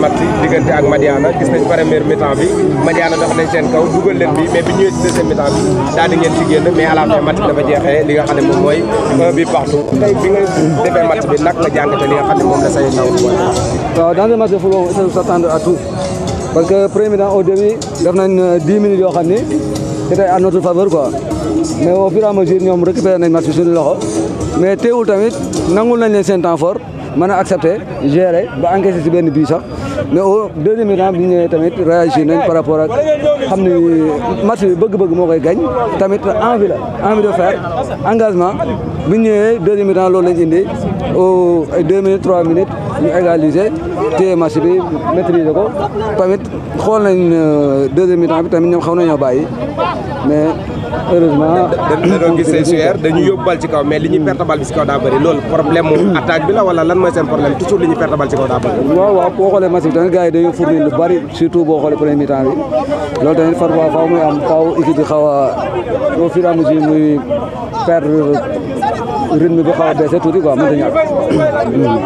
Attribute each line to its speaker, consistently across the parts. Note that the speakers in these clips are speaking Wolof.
Speaker 1: match diggante ak Madiana gis nañ première mi-temps bi Madiana dox nañ seen kaw dugal leen bi mais bi ñëwee ci deuxième mi-temps bi daal di ngeen ci génn mais à la fin match bi dafa jeexee li nga xam ne moom mooy 1 but partout tey bi nga defee match bi nag nga jàngate li nga xam ne moom la say ndaw di
Speaker 2: waaw dans le match de football il faut s'attendre à tout parce que premier mi-temps au début def nañ 10 minutes yoo xam ni c'était à notre faveur quoi mais au fur et à mesure ñoom récupéré nañ match bi suñu loxo mais teewul tamit nangul nañ leen seen temps fort mën a accepter gérer ba encaissé si benn bii sax mais au deuxième mi-temps bi ñu ñëwee tamit réagir nañ par rapport ak xam ni match bi bëgg-bëgg moo koy gañ tamit envie de faire engagement bi ñu ñëwee deuxième mi-temps loolu lañ indi au 2 minutes 3 minutes ñu égaliser téye match bi maîtriser ko tamit xool nañ deuxième mi-temps bi tamit ñoom xaw nañoo bàyyi mais heureusement
Speaker 1: dañoo gis say joueurs dañuy yóbbu bal ci kaw mais li ñuy perte bal bi ci kaw daa bëri loolu problème mu attaque bi la wala lan mooy seen problème toujours li ñuy perte bal ci kaw daa bëri.
Speaker 2: waaw boo xoolee match bi tamit gars yi dañoo fournir lu bari surtout boo xoolee premier mi-temps bi loolu tamit parfois faaw muy am faaw équipe bi xaw a au fur et à mesure muy perdre rythme bi xaw a baissé tuuti quoi mënta ñàkk.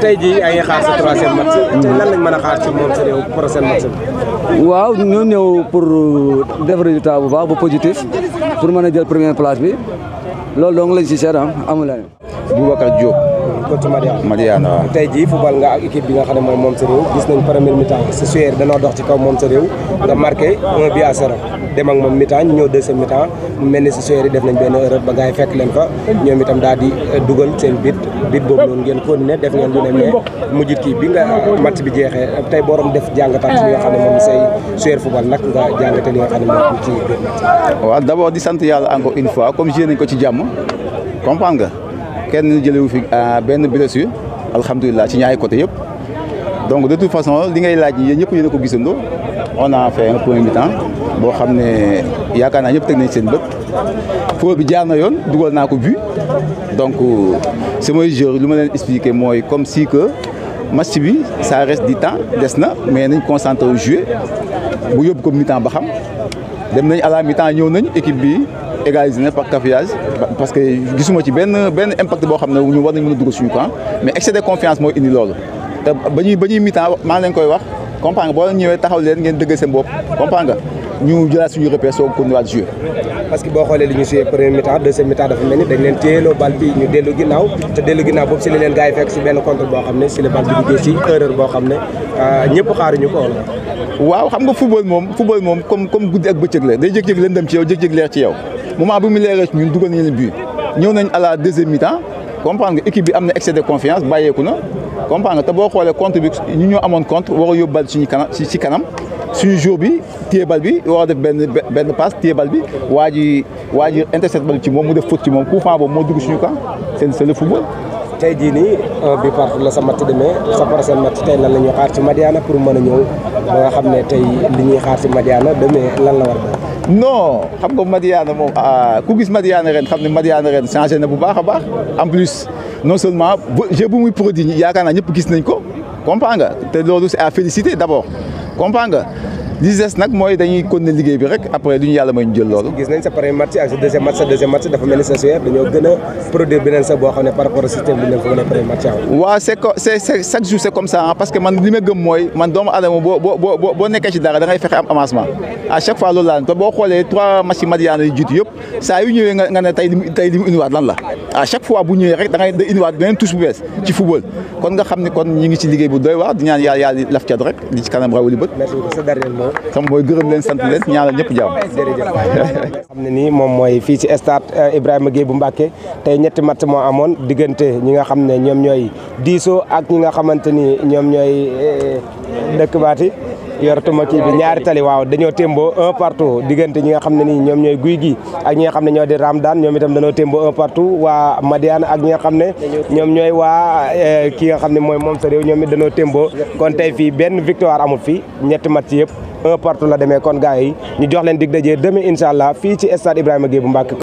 Speaker 1: tey jii ay xaar sa troisième match. tey lan lañ mën a xaar ci moom sa réew prochain match bi.
Speaker 2: waaw ñoo ñëw pour def résultat bu baax bu positif pour mën a jël première place bi loolu dong lañ si seet amul leneen.
Speaker 3: Boubacar Diop.
Speaker 1: coach
Speaker 3: Madiana waaw.
Speaker 1: tey jii football nga ak équipe bi nga xam ne mooy moom sa réew gis nañ première mi-temps sa joueur danoo dox ci kaw moom sa réew nga marqué 1 but à 0 dem ak moom mi-temps ñu ñëw deuxième mi-temps mu mel ni sa joueur yi def nañ benn erreur ba gars yi fekk leen fa ñoom itam daal di dugal seen bit boobu noonu ngeen continué def ngeen lu ne mais mujjit kii bi nga match bi jeexee tey borom def jàngataat li nga xam ne moom say joueur football nag nga jàngate li nga xam ne moom ci biir match.
Speaker 3: waaw d'abord di sant yàlla encore une fois comme joué nañ ko ci jàmm comprendre nga kenn jëlewu fi benn blessure alhamdulilah ci ñaari côté yëpp donc de toute façon li ngay laaj yéen ñëpp yéen a ko gisandoo on a fait un premier mi-temps boo xam ne yaakaar naa ñëpp teg nañ seen bët foo bi jaar na yoon dugal naa ko but donc samay joueurs lu ma leen expliqué mooy comme si que match bi ça reste du temps des na mais nañ concentré wu jouer bu yóbbu ko mi-temps ba xam dem nañ à la mi-temps ñëw nañ équipe bi égalisé na par cafouillage parce que gisuma ci benn impact boo xam ne ñu war nañ mën a dugg suñu camp mais excès de confiance mooy indi loolu te ba ñuy mi-temps maa leen koy wax comprendre nga boo leen ñëwee taxaw leen ngeen dëggal seen bopp comprendre nga ñu jëlaat suñu repère soo ko continuer jouer.
Speaker 1: parce que boo xoolee li ñu joué premier mi-temps deuxième mi-temps dafa mel ni dañ leen téyeloo bal bi ñu dellu ginnaaw te dellu ginnaaw boobu si li leen gars yi fekk si benn contre boo xam ne si la bal bi duggee si erreur boo xam ne ñëpp xaaruñu ko wala.
Speaker 3: waaw xam nga football moom comme guddi ak bëccëg la day jékki-jékki leen dem ci yow jékki-jékki leer ci yow moment bu mu leeree ñun dugal nañu leen but ñëw nañ à la deuxième mi-temps comprendre nga équipe bi am na excès de confiance bàyyeeku na comprendre nga te boo xoolee contre bi ñu ñoo amoon contre war a yóbbu bal suñu kanam ci kanam suñu jour bi téye bal bi war a def benn passe téye bal bi waa ji intercepté bal ci moom mu def faute ci moom coup franc boobu moo dugg suñu camp c'est le football.
Speaker 1: tey jii nii bi partout la sa match demee sa prochain match tey lan la ñuy xaar ci Madiana pour mën a ñëw ba nga xam ne tey li ñuy xaar ci Madiana demee lan la war a
Speaker 3: non xam nga Madiana moom ku gis Madiana ren xam ne Madiana ren changé na bu baax a baax en plus non seulement jeu bu muy produit yaakaar naa ñëpp gis nañ ko comprends nga te loolu c'est à féliciter d'abord comprends nga li des nag mooy dañuy continuer liggéey bi rek après du ñu yàlla may ñu jël loolu.
Speaker 1: gis nañ sa premier match ak sa deuxième match dafa mel ni sa joueur dañoo gën a produire beneen sa boo xam ne par rapport au système bi ñu leen fa wane premier match
Speaker 3: waaw c'est chaque jour c'est comme ça parce que man li ma gëm mooy man doomu adama boo nekkee ci dara da ngay fexe am avancement à chaque fois loolu laa te boo xoolee 3 matchs yi Madiana yi jiitu yëpp saa yu ñëwee nga ne tey li mu indiwaat lan la à chaque fois bu ñëwee rek da ngay indiwaat beneen touche bu bees ci football kon nga xam ne kon ñi ngi ci liggéey bu doy waar di ñaan yàlla laf cat rek li ci kanam rawali bët.
Speaker 1: merci beaucoup sa dernier mot.
Speaker 3: sama mooy gërëm leen sant leen ñaanal ñëpp jàmm.
Speaker 1: xam ne nii moom mooy fii ci stade Ibrahima Gueye bu Mbacké tey ñetti match moo amoon diggante ñi nga xam ne ñoom ñooy diisoo ak ñi nga xamante ni ñoom ñooy dëkk baati yoratuma kii bi ñaari tali waaw dañoo témboo 1 partout diggante ñi nga xam ne nii ñoom ñooy guy gi ak ñi nga xam ne ñoo di Ramdan ñoom itam dañoo témboo 1 partout waa Madiana ak ñi nga xam ne ñoom ñooy waa ki nga xam ne mooy moom sa réew ñoom it dañoo témboo kon tey fii benn victoire amul fii ñetti match yëpp 1 partout la demee kon gars yi ñu jox leen dig daje demain incha allah fii ci stade Ibrahima Gueye bu Mbacké